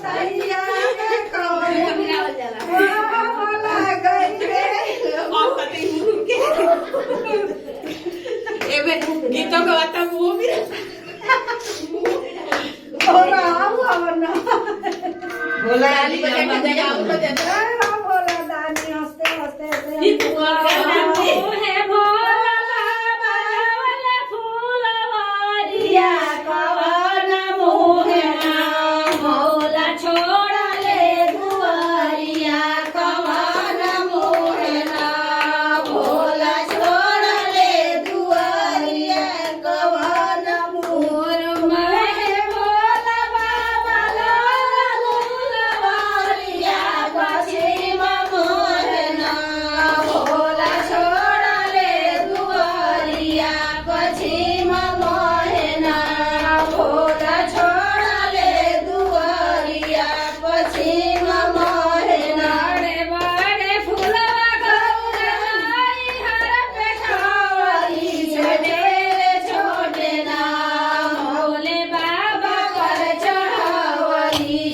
सैया के बोला गई रे गीतों का वाता वो भी बोला ना बोला ताली बजा के जगाओ तो देता बोला दानी हंसते हंसते ये बुआ का नाम है भोला बाबा वाला फूलवारिया कवन मोहना भोला छोड़ा ले दुआरिया कवन मोहना भोला छोड़ा ले दुआरिया कवन मोर मैं भोला बाबा वाला फूलवारिया पश्चिम मोहना भोला छोड़ा ले दुआरिया पश्चिम मोहना भोला छोड़ा ले दुआरिया पश्चिम मोहना बड़े बड़े फूलवा गौराई हर पे ठावरी छोटे छोटे ना भोले बाबा पर चढ़ावरी